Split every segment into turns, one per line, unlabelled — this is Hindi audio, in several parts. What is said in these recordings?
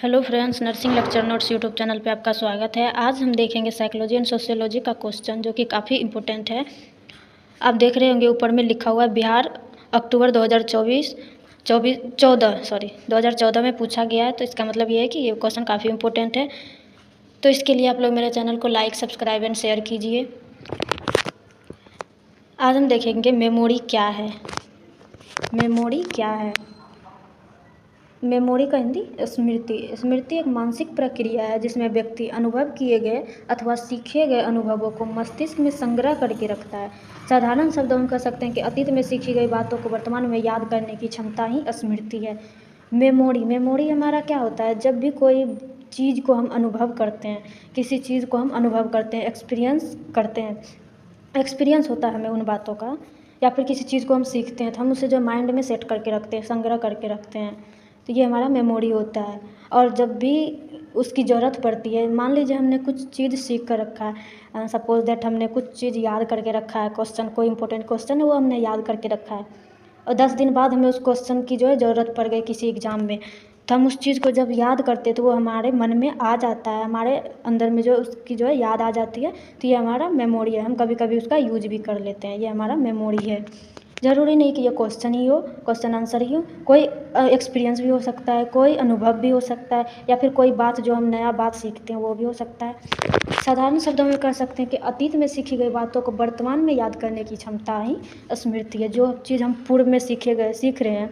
Hello friends, nursing lecture notes YouTube channel पे आपका स्वागत है। आज हम देखेंगे साइकोलॉजी एंड सोशियोलॉजी का क्वेश्चन, जो कि काफ़ी इम्पोर्टेंट है। आप देख रहे होंगे ऊपर में लिखा हुआ है बिहार अक्टूबर 2014 में पूछा गया है। तो इसका मतलब ये है कि ये क्वेश्चन काफ़ी इम्पोर्टेंट है। तो इसके लिए आप लोग मेरे चैनल को लाइक, सब्सक्राइब एंड शेयर कीजिए। आज हम देखेंगे मेमोरी क्या है। मेमोरी क्या है? मेमोरी का हिंदी स्मृति। स्मृति एक मानसिक प्रक्रिया है जिसमें व्यक्ति अनुभव किए गए अथवा सीखे गए अनुभवों को मस्तिष्क में संग्रह करके रखता है। साधारण शब्दों में कह सकते हैं कि अतीत में सीखी गई बातों को वर्तमान में याद करने की क्षमता ही स्मृति है। मेमोरी हमारा क्या होता है? जब भी कोई चीज़ को हम अनुभव करते हैं, किसी चीज़ को हम अनुभव करते हैं, एक्सपीरियंस करते हैं, एक्सपीरियंस होता है हमें उन बातों का, या फिर किसी चीज़ को हम सीखते हैं तो हम उसे जो माइंड में सेट करके रखते हैं, संग्रह करके रखते हैं, तो ये हमारा मेमोरी होता है। और जब भी उसकी ज़रूरत पड़ती है, मान लीजिए हमने कुछ चीज़ सीख कर रखा है, सपोज दैट हमने कुछ चीज़ याद करके रखा है, क्वेश्चन कोई इंपॉर्टेंट क्वेश्चन है वो हमने याद करके रखा है, और 10 दिन बाद हमें उस क्वेश्चन की जो है ज़रूरत पड़ गई किसी एग्ज़ाम में, तो हम उस चीज़ को जब याद करते हैं तो वो हमारे मन में आ जाता है, हमारे अंदर में जो उसकी जो है याद आ जाती है। तो ये हमारा मेमोरी है। हम कभी कभी उसका यूज भी कर लेते हैं। ये हमारा मेमोरी है। ज़रूरी नहीं कि ये क्वेश्चन ही हो, क्वेश्चन आंसर ही हो, कोई एक्सपीरियंस भी हो सकता है, कोई अनुभव भी हो सकता है, या फिर कोई बात जो हम नया बात सीखते हैं वो भी हो सकता है। साधारण शब्दों में कह सकते हैं कि अतीत में सीखी गई बातों को वर्तमान में याद करने की क्षमता ही स्मृति है। जो चीज़ हम पूर्व में सीख रहे हैं,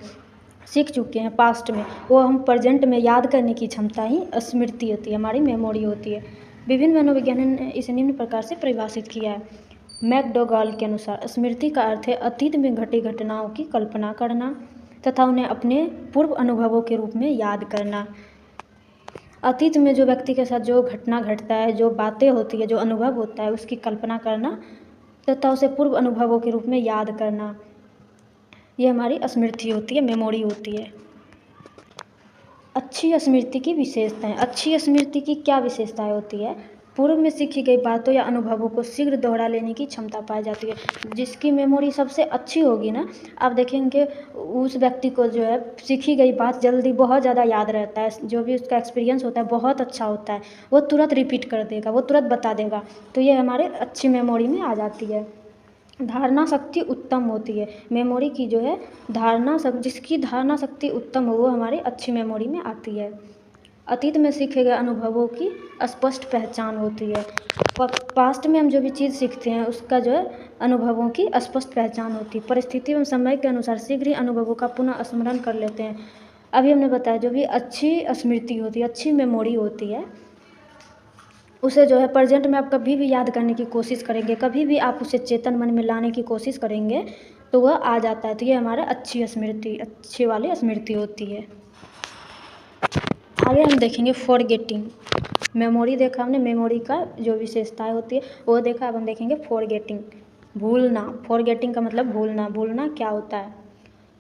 सीख चुके हैं पास्ट में, वो हम प्रेजेंट में याद करने की क्षमता ही स्मृति होती है, हमारी मेमोरी होती है। विभिन्न मनोविज्ञानी ने इसे निम्न प्रकार से परिभाषित किया है। मैकडोगल के अनुसार स्मृति का अर्थ है अतीत में घटी घटनाओं की कल्पना करना तथा उन्हें अपने पूर्व अनुभवों के रूप में याद करना। अतीत में जो व्यक्ति के साथ जो घटना घटता है, जो बातें होती है, जो अनुभव होता है, उसकी कल्पना करना तथा उसे पूर्व अनुभवों के रूप में याद करना, ये हमारी स्मृति होती है, मेमोरी होती है। अच्छी स्मृति की विशेषताएं। अच्छी स्मृति की क्या विशेषताएं होती है? पूर्व में सीखी गई बातों या अनुभवों को शीघ्र दोहरा लेने की क्षमता पाई जाती है। जिसकी मेमोरी सबसे अच्छी होगी ना, आप देखेंगे उस व्यक्ति को जो है सीखी गई बात जल्दी बहुत ज़्यादा याद रहता है। जो भी उसका एक्सपीरियंस होता है बहुत अच्छा होता है, वो तुरंत रिपीट कर देगा, वो तुरंत बता देगा। तो ये हमारे अच्छी मेमोरी में आ जाती है। धारणा शक्ति उत्तम होती है। मेमोरी की जो है जिसकी धारणा शक्ति उत्तम हो वो हमारी अच्छी मेमोरी में आती है। अतीत में सीखे गए अनुभवों की स्पष्ट पहचान होती है। पास्ट में हम जो भी चीज़ सीखते हैं उसका जो है अनुभवों की स्पष्ट पहचान होती है। परिस्थिति एवं समय के अनुसार शीघ्र ही अनुभवों का पुनः स्मरण कर लेते हैं। अभी हमने बताया जो भी अच्छी स्मृति होती है, अच्छी मेमोरी होती है, उसे जो है प्रेजेंट में आप कभी भी याद करने की कोशिश करेंगे, कभी भी आप उसे चेतन मन में लाने की कोशिश करेंगे तो वह आ जाता है। तो ये हमारा अच्छी स्मृति, अच्छी वाली स्मृति होती है। आगे हम देखेंगे फॉरगेटिंग। मेमोरी देखा हमने, मेमोरी का जो विशेषताएं होती है वो देखा। अब हम देखेंगे फॉरगेटिंग, भूलना। फॉरगेटिंग का मतलब भूलना। भूलना क्या होता है?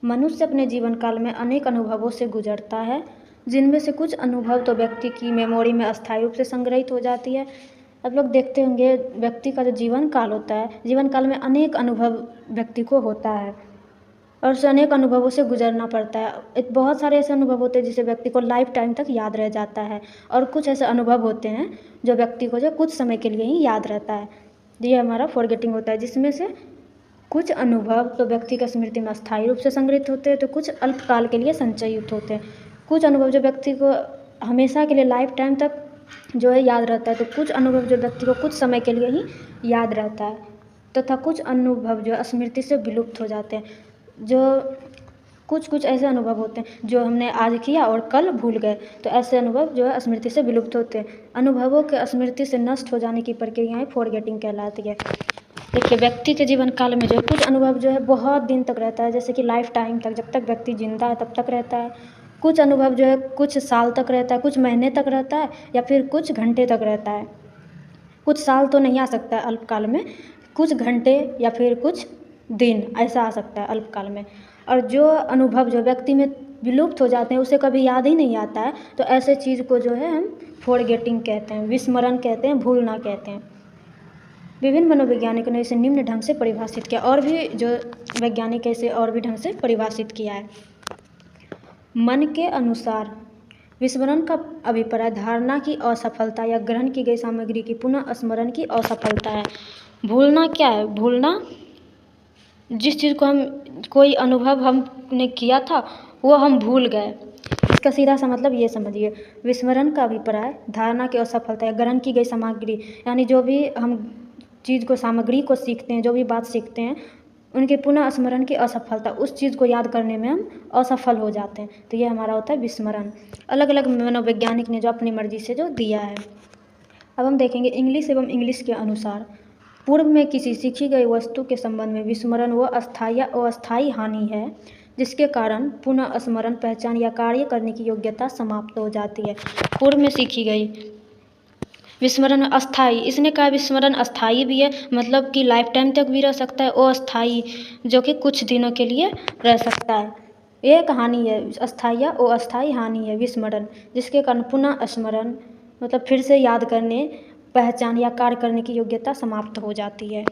मनुष्य अपने जीवन काल में अनेक अनुभवों से गुजरता है, जिनमें से कुछ अनुभव तो व्यक्ति की मेमोरी में अस्थायी रूप से संग्रहित हो जाती है। आप लोग देखते होंगे व्यक्ति का जो जीवन काल होता है, जीवन काल में अनेक अनुभव व्यक्ति को होता है और उसे अनेक अनुभवों से गुजरना पड़ता है। बहुत सारे ऐसे अनुभव होते हैं जिसे व्यक्ति को लाइफ टाइम तक याद रह जाता है, और कुछ ऐसे अनुभव होते हैं जो व्यक्ति को जो कुछ समय के लिए ही याद रहता है। ये हमारा फॉरगेटिंग होता है, जिसमें से कुछ अनुभव तो व्यक्ति की स्मृति में अस्थायी रूप से संग्रहित होते हैं, तो कुछ अल्पकाल के लिए संचयित होते हैं। कुछ अनुभव जो व्यक्ति को हमेशा के लिए लाइफ टाइम तक जो है याद रहता है, तो कुछ अनुभव जो व्यक्ति को कुछ समय के लिए ही याद रहता है, तथा कुछ अनुभव जो स्मृति से विलुप्त हो जाते हैं। जो कुछ ऐसे अनुभव होते हैं जो हमने आज किया और कल भूल गए, तो ऐसे अनुभव जो है स्मृति से विलुप्त होते हैं। अनुभवों के स्मृति से नष्ट हो जाने की प्रक्रियाएं फॉरगेटिंग कहलाती है। देखिए, व्यक्ति के जीवन काल में जो है कुछ अनुभव जो है बहुत दिन तक रहता है, जैसे कि लाइफ टाइम तक, जब तक व्यक्ति जिंदा है तब तक रहता है। कुछ अनुभव जो है कुछ साल तक रहता है, कुछ महीने तक रहता है, या फिर कुछ घंटे तक रहता है। कुछ साल तो नहीं आ सकता है अल्पकाल में, कुछ घंटे या फिर कुछ दिन ऐसा आ सकता है अल्पकाल में। और जो अनुभव जो व्यक्ति में विलुप्त हो जाते हैं, उसे कभी याद ही नहीं आता है, तो ऐसे चीज़ को जो है हम फॉरगेटिंग कहते हैं, विस्मरण कहते हैं, भूलना कहते हैं। विभिन्न मनोवैज्ञानिकों ने इसे निम्न ढंग से परिभाषित किया, और भी जो वैज्ञानिक है इसे और भी ढंग से परिभाषित किया है। मन के अनुसार विस्मरण का अभिप्राय धारणा की असफलता या ग्रहण की गई सामग्री की पुनः स्मरण की असफलता है। भूलना क्या है? भूलना जिस चीज़ को हम कोई अनुभव हमने किया था वो हम भूल गए। इसका सीधा सा मतलब ये समझिए, विस्मरण का अभिप्राय धारणा की असफलता या ग्रहण की गई सामग्री, यानी जो भी हम चीज़ को सामग्री को सीखते हैं, जो भी बात सीखते हैं, उनके पुनः स्मरण की असफलता, उस चीज़ को याद करने में हम असफल हो जाते हैं, तो ये हमारा होता है विस्मरण। अलग अलग मनोवैज्ञानिक ने जो अपनी मर्जी से जो दिया है। अब हम देखेंगे इंग्लिश एवं इंग्लिश के अनुसार पूर्व में किसी सीखी गई वस्तु के संबंध में विस्मरण वह अस्थायी या अस्थायी हानि है जिसके कारण पुनः स्मरण, पहचान या कार्य करने की योग्यता समाप्त हो जाती है। पूर्व में सीखी गई विस्मरण अस्थाई, इसने कहा विस्मरण अस्थाई भी है, मतलब कि लाइफ टाइम तक भी रह सकता है, और अस्थाई जो कि कुछ दिनों के लिए रह सकता है। एक हानि है अस्थाई या अस्थाई हानि है विस्मरण, जिसके कारण पुनः स्मरण मतलब फिर से याद करने, पहचान या कार्य करने की योग्यता समाप्त हो जाती है।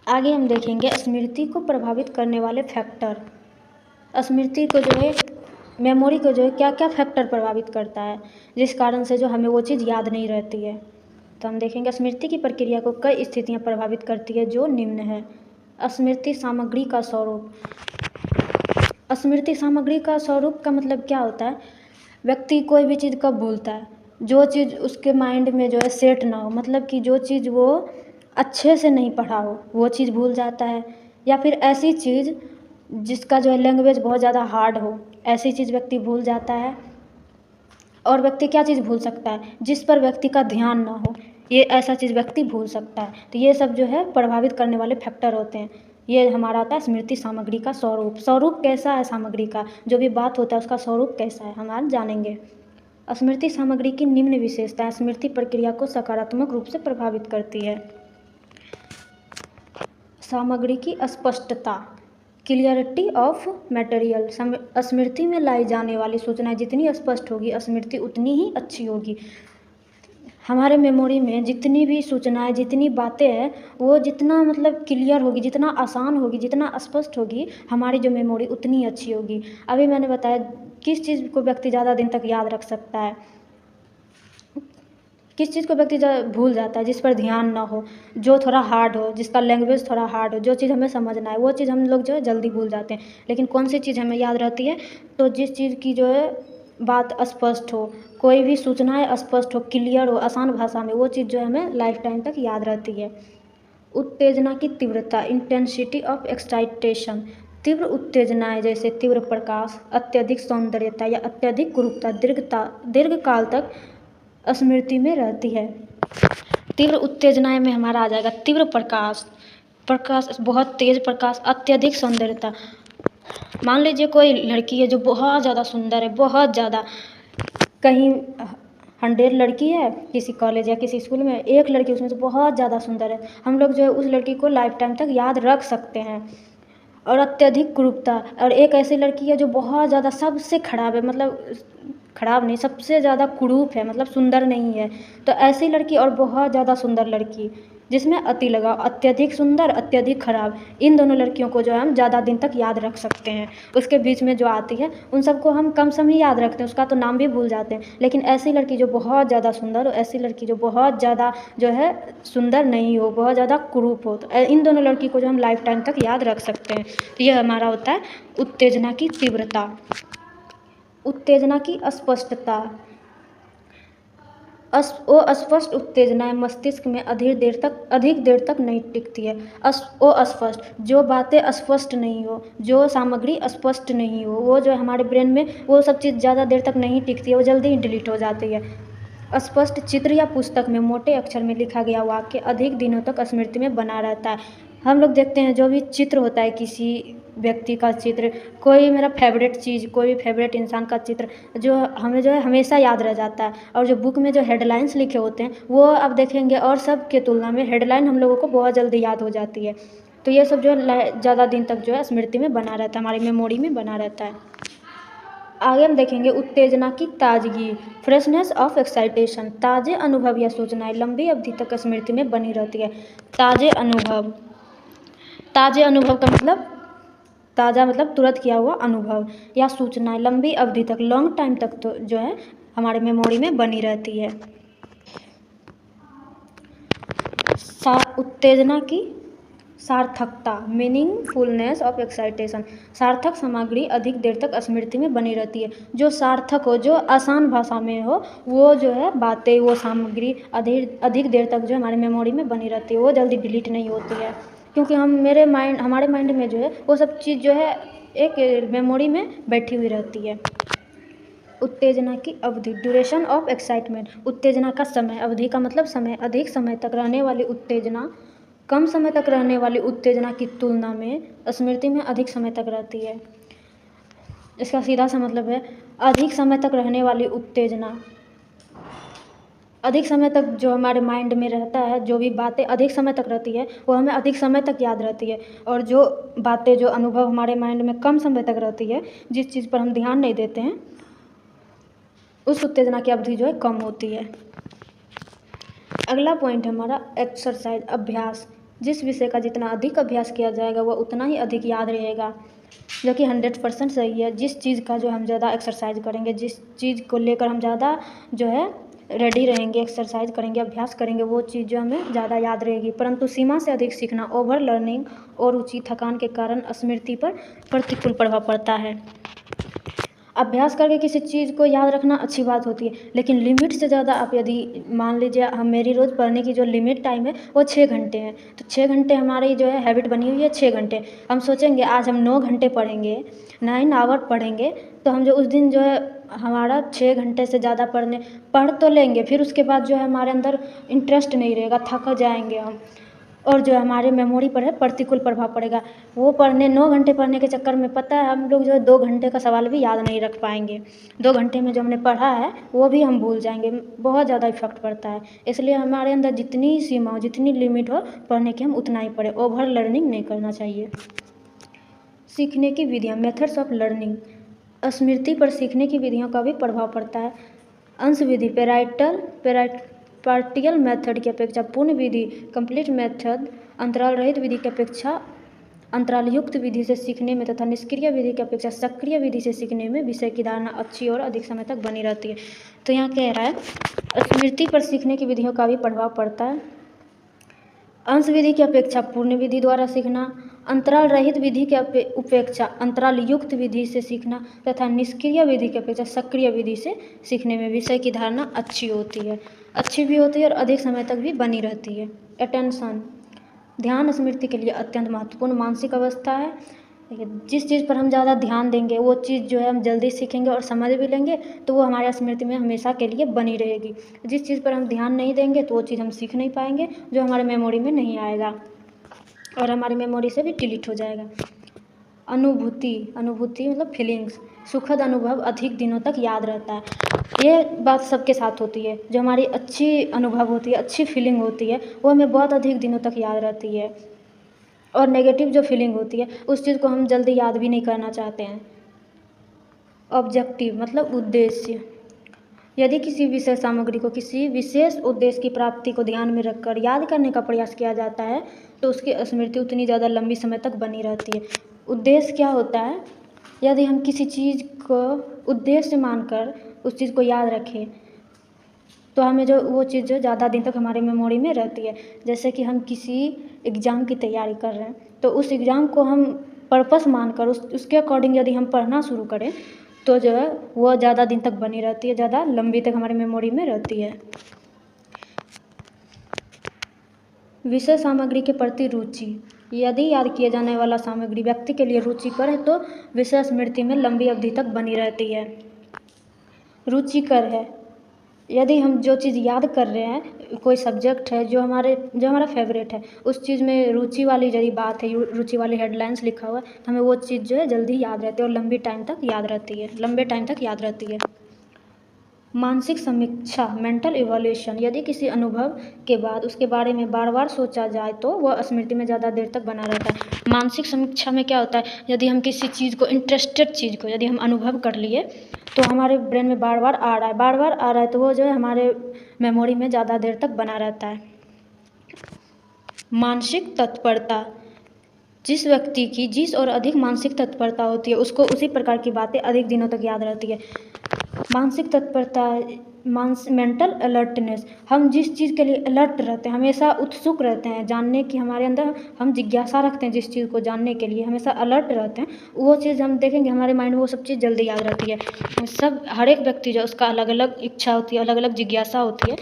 आगे हम देखेंगे स्मृति को प्रभावित करने वाले फैक्टर। स्मृति को जो है, मेमोरी को जो है क्या क्या फैक्टर प्रभावित करता है जिस कारण से जो हमें वो चीज़ याद नहीं रहती है। तो हम देखेंगे स्मृति की प्रक्रिया को कई स्थितियां प्रभावित करती है जो निम्न है। स्मृति सामग्री का स्वरूप। स्मृति सामग्री का स्वरूप का मतलब क्या होता है? व्यक्ति कोई भी चीज़ कब भूलता है? जो चीज़ उसके माइंड में जो है सेट ना हो, मतलब कि जो चीज़ वो अच्छे से नहीं पढ़ा हो वो चीज़ भूल जाता है, या फिर ऐसी चीज़ जिसका जो है लैंग्वेज बहुत ज़्यादा हार्ड हो, ऐसी चीज़ व्यक्ति भूल जाता है। और व्यक्ति क्या चीज़ भूल सकता है? जिस पर व्यक्ति का ध्यान ना हो, ये ऐसा चीज़ व्यक्ति भूल सकता है। तो ये सब जो है प्रभावित करने वाले फैक्टर होते हैं। ये हमारा आता है स्मृति सामग्री का स्वरूप। स्वरूप कैसा है सामग्री का, जो भी बात होता है उसका स्वरूप कैसा है हम आज जानेंगे। स्मृति सामग्री की निम्न विशेषताएं स्मृति प्रक्रिया को सकारात्मक रूप से प्रभावित करती है। सामग्री की स्पष्टता, क्लियरिटी ऑफ मटेरियल। स्मृति में लाई जाने वाली सूचनाएं जितनी स्पष्ट होगी स्मृति उतनी ही अच्छी होगी। हमारे मेमोरी में जितनी भी सूचनाएं, जितनी बातें हैं, वो जितना मतलब क्लियर होगी, जितना आसान होगी, जितना स्पष्ट होगी, हमारी जो मेमोरी उतनी अच्छी होगी। अभी मैंने बताया किस चीज़ को व्यक्ति ज़्यादा दिन तक याद रख सकता है, किस चीज़ को व्यक्ति भूल जाता है? जिस पर ध्यान ना हो, जो थोड़ा हार्ड हो, जिसका लैंग्वेज थोड़ा हार्ड हो, जो चीज़ हमें समझना है वो चीज़ हम लोग जो है जल्दी भूल जाते हैं। लेकिन कौन सी चीज़ हमें याद रहती है? तो जिस चीज़ की जो है बात स्पष्ट हो, कोई भी सूचनाएं स्पष्ट हो, क्लियर हो, आसान भाषा में, वो चीज़ जो है हमें लाइफ टाइम तक याद रहती है। उत्तेजना की तीव्रता, इंटेंसिटी ऑफ एक्साइटेशन। तीव्र उत्तेजनाएं जैसे तीव्र प्रकाश, अत्यधिक सौंदर्यता या अत्यधिक कुरूपता दीर्घकाल तक स्मृति में रहती है। तीव्र उत्तेजनाएं में हमारा आ जाएगा तीव्र प्रकाश, बहुत तेज प्रकाश, अत्यधिक सौंदर्यता। मान लीजिए कोई लड़की है जो बहुत ज़्यादा सुंदर है, बहुत ज़्यादा, कहीं 100 लड़की है किसी कॉलेज या किसी स्कूल में, एक लड़की उसमें से बहुत ज़्यादा सुंदर है, हम लोग जो है उस लड़की को लाइफ टाइम तक याद रख सकते हैं। और अत्यधिक कुरूपता, और एक ऐसी लड़की है जो बहुत ज़्यादा सबसे खराब है, मतलब खराब नहीं, सबसे ज़्यादा कुरूप है, मतलब सुंदर नहीं है, तो ऐसी लड़की और बहुत ज़्यादा सुंदर लड़की जिसमें अति लगाव, अत्यधिक सुंदर, अत्यधिक खराब, इन दोनों लड़कियों को जो है हम ज़्यादा दिन तक याद रख सकते हैं। उसके बीच में जो आती है उन सबको हम कम समय याद रखते हैं, उसका तो नाम भी भूल जाते हैं। लेकिन ऐसी लड़की जो बहुत ज़्यादा सुंदर हो, ऐसी लड़की जो बहुत ज़्यादा जो है सुंदर नहीं हो, बहुत ज़्यादा कुरूप हो, तो इन दोनों लड़की को जो हम लाइफ टाइम तक याद रख सकते हैं। तो यह हमारा होता है उत्तेजना की तीव्रता। उत्तेजना की अस्पष्टता, अस्पष्ट उत्तेजनाएं मस्तिष्क में अधिक देर तक नहीं टिकती है। अस्पष्ट, जो बातें स्पष्ट नहीं हो, जो सामग्री स्पष्ट नहीं हो, वो जो हमारे ब्रेन में वो सब चीज़ ज़्यादा देर तक नहीं टिकती है, वो जल्दी ही डिलीट हो जाती है। स्पष्ट चित्र या पुस्तक में मोटे अक्षर में लिखा गया वाक्य अधिक दिनों तक स्मृति में बना रहता है। हम लोग देखते हैं जो भी चित्र होता है, किसी व्यक्ति का चित्र, कोई मेरा फेवरेट चीज़, कोई भी फेवरेट इंसान का चित्र जो हमें जो है हमेशा याद रह जाता है। और जो बुक में जो हेडलाइंस लिखे होते हैं वो आप देखेंगे और सब के तुलना में हेडलाइन हम लोगों को बहुत जल्दी याद हो जाती है। तो ये सब जो है ज़्यादा दिन तक जो है स्मृति में बना रहता है, हमारी मेमोरी में बना रहता है। आगे हम देखेंगे उत्तेजना की ताजगी, फ्रेशनेस ऑफ एक्साइटेशन। ताज़े अनुभव या सूचनाएं लंबी अवधि तक स्मृति में बनी रहती है। ताज़े अनुभव का मतलब ताज़ा मतलब तुरंत किया हुआ अनुभव या सूचनाएं लंबी अवधि तक, लॉन्ग टाइम तक तो जो है हमारे मेमोरी में बनी रहती है। उत्तेजना की सार्थकता, मीनिंगफुलनेस ऑफ एक्साइटेशन। सार्थक सामग्री अधिक देर तक स्मृति में बनी रहती है। जो सार्थक हो, जो आसान भाषा में हो, वो जो है बातें, वो सामग्री अधिक देर तक जो हमारे मेमोरी में बनी रहती है, वो जल्दी डिलीट नहीं होती है, क्योंकि हमारे माइंड में जो है वो सब चीज़ जो है एक मेमोरी में बैठी हुई रहती है। उत्तेजना की अवधि, ड्यूरेशन ऑफ एक्साइटमेंट। उत्तेजना का समय, अवधि का मतलब समय। अधिक समय तक रहने वाली उत्तेजना कम समय तक रहने वाली उत्तेजना की तुलना में स्मृति में अधिक समय तक रहती है। इसका सीधा सा मतलब है अधिक समय तक रहने वाली उत्तेजना, अधिक समय तक जो हमारे माइंड में रहता है, जो भी बातें अधिक समय तक रहती है वो हमें अधिक समय तक याद रहती है, और जो बातें, जो अनुभव हमारे माइंड में कम समय तक रहती है, जिस चीज़ पर हम ध्यान नहीं देते हैं, उस उत्तेजना की अवधि जो है कम होती है। अगला पॉइंट है हमारा एक्सरसाइज, अभ्यास। जिस विषय का जितना अधिक अभ्यास किया जाएगा वह उतना ही अधिक याद रहेगा, जो कि 100% सही है। जिस चीज़ का जो हम ज़्यादा एक्सरसाइज करेंगे, जिस चीज़ को लेकर हम ज़्यादा जो है रेडी रहेंगे, एक्सरसाइज करेंगे, अभ्यास करेंगे, वो चीज़ जो हमें ज़्यादा याद रहेगी। परंतु सीमा से अधिक सीखना, ओवर लर्निंग और रुचि, थकान के कारण स्मृति पर प्रतिकूल प्रभाव पड़ता है। अभ्यास करके किसी चीज़ को याद रखना अच्छी बात होती है, लेकिन लिमिट से ज़्यादा आप यदि मान लीजिए, मेरी रोज़ पढ़ने की जो लिमिट टाइम है वो 6 घंटे है, तो 6 घंटे हमारी जो है हैबिट बनी हुई है 6 घंटे। हम सोचेंगे आज हम 9 घंटे पढ़ेंगे, 9 आवर पढ़ेंगे, तो हम जो उस दिन जो है हमारा 6 घंटे से ज़्यादा पढ़ तो लेंगे, फिर उसके बाद जो है हमारे अंदर इंटरेस्ट नहीं रहेगा, थक जाएंगे हम, और जो हमारे मेमोरी पर है प्रतिकूल प्रभाव पड़ेगा। वो 9 घंटे पढ़ने के चक्कर में पता है हम लोग जो है 2 घंटे का सवाल भी याद नहीं रख पाएंगे। 2 घंटे में जो हमने पढ़ा है वो भी हम भूल जाएंगे, बहुत ज़्यादा इफेक्ट पड़ता है। इसलिए हमारे अंदर जितनी सीमा हो, जितनी लिमिट हो पढ़ने की, हम उतना ही पढ़ें, ओवर लर्निंग नहीं करना चाहिए। सीखने की विधियाँ, मेथड्स ऑफ लर्निंग। स्मृति पर सीखने की विधियों का भी प्रभाव पड़ता है। अंश विधि, पार्टियल मेथड की अपेक्षा पूर्ण विधि, कंप्लीट मेथड, अंतराल रहित विधि की अपेक्षा अंतराल युक्त विधि से सीखने में तथा निष्क्रिय विधि की अपेक्षा सक्रिय विधि से सीखने में विषय की धारणा अच्छी और अधिक समय तक बनी रहती है। तो यहाँ कह रहा है स्मृति पर सीखने की विधियों का भी प्रभाव पड़ता है। अंश विधि की अपेक्षा पूर्ण विधि द्वारा सीखना, अंतराल रहित विधि की उपेक्षा अंतराल युक्त विधि से सीखना तथा निष्क्रिय विधि की अपेक्षा सक्रिय विधि से सीखने में विषय की धारणा अच्छी भी होती है और अधिक समय तक भी बनी रहती है। अटेंशन, ध्यान स्मृति के लिए अत्यंत महत्वपूर्ण मानसिक अवस्था है। जिस चीज़ पर हम ज़्यादा ध्यान देंगे वो चीज़ जो है हम जल्दी सीखेंगे और समझ भी लेंगे, तो वो हमारे स्मृति में हमेशा के लिए बनी रहेगी। जिस चीज़ पर हम ध्यान नहीं देंगे तो वो चीज़ हम सीख नहीं पाएंगे, जो हमारे मेमोरी में नहीं आएगा और हमारी मेमोरी से भी डिलीट हो जाएगा। अनुभूति मतलब फीलिंग्स, सुखद अनुभव अधिक दिनों तक याद रहता है। ये बात सबके साथ होती है, जो हमारी अच्छी अनुभव होती है, अच्छी फीलिंग होती है, वो हमें बहुत अधिक दिनों तक याद रहती है। और नेगेटिव जो फीलिंग होती है उस चीज़ को हम जल्दी याद भी नहीं करना चाहते हैं। ऑब्जेक्टिव मतलब उद्देश्य, यदि किसी विषय सामग्री को किसी विशेष उद्देश्य की प्राप्ति को ध्यान में रखकर याद करने का प्रयास किया जाता है तो उसकी स्मृति उतनी ज़्यादा लंबी समय तक बनी रहती है। उद्देश्य क्या होता है? यदि हम किसी चीज़ को उद्देश्य मानकर उस चीज़ को याद रखें तो हमें जो वो चीज़ जो ज़्यादा दिन तक हमारे मेमोरी में रहती है। जैसे कि हम किसी एग्ज़ाम की तैयारी कर रहे हैं तो उस एग्ज़ाम को हम पर्पस मानकर उसके अकॉर्डिंग यदि हम पढ़ना शुरू करें तो जो है वो ज़्यादा दिन तक बनी रहती है, ज़्यादा लंबी तक हमारे मेमोरी में रहती है। विषय सामग्री के प्रति रुचि, यदि याद किए जाने वाला सामग्री व्यक्ति के लिए रुचिकर है तो विषय स्मृति में लंबी अवधि तक बनी रहती है। रुचिकर है, यदि हम जो चीज़ याद कर रहे हैं, कोई सब्जेक्ट है जो हमारा फेवरेट है, उस चीज़ में रुचि वाली यदि बात है, रुचि वाली हेडलाइंस लिखा हुआ है तो हमें वो चीज़ जो है जल्दी याद रहती है और लंबे टाइम तक याद रहती है। मानसिक समीक्षा मेंटल इवोल्यूशन, यदि किसी अनुभव के बाद उसके बारे में बार बार सोचा जाए तो वह स्मृति में ज़्यादा देर तक बना रहता है। मानसिक समीक्षा में क्या होता है, यदि हम किसी चीज़ को इंटरेस्टेड चीज़ को यदि हम अनुभव कर लिए तो हमारे ब्रेन में बार बार आ रहा है तो वो जो है हमारे मेमोरी में ज़्यादा देर तक बना रहता है। मानसिक तत्परता, जिस व्यक्ति की जिस और अधिक मानसिक तत्परता होती है उसको उसी प्रकार की बातें अधिक दिनों तक याद रहती है। मानसिक तत्परता, मेंटल अलर्टनेस, हम जिस चीज़ के लिए अलर्ट रहते हैं, हमेशा उत्सुक रहते हैं जानने की, हमारे अंदर हम जिज्ञासा रखते हैं जिस चीज़ को जानने के लिए, हमेशा अलर्ट रहते हैं, वो चीज़ हम देखेंगे हमारे माइंड में वो सब चीज़ जल्दी याद रहती है। सब हर एक व्यक्ति जो उसका अलग अलग इच्छा होती है, अलग अलग जिज्ञासा होती है,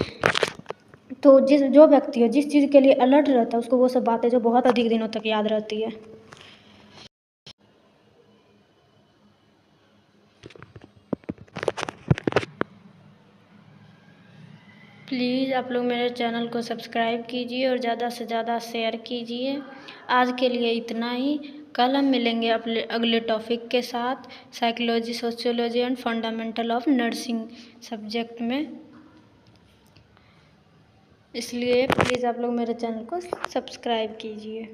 तो जो व्यक्ति है जिस चीज़ के लिए अलर्ट रहता है उसको वो सब बातें जो बहुत अधिक दिनों तक याद रहती है। प्लीज़ आप लोग मेरे चैनल को सब्सक्राइब कीजिए और ज़्यादा से ज़्यादा शेयर कीजिए। आज के लिए इतना ही। कल हम मिलेंगे अपने अगले टॉपिक के साथ, psychology, sociology and fundamental of nursing subject में। इसलिए प्लीज़ आप लोग मेरे चैनल को सब्सक्राइब कीजिए।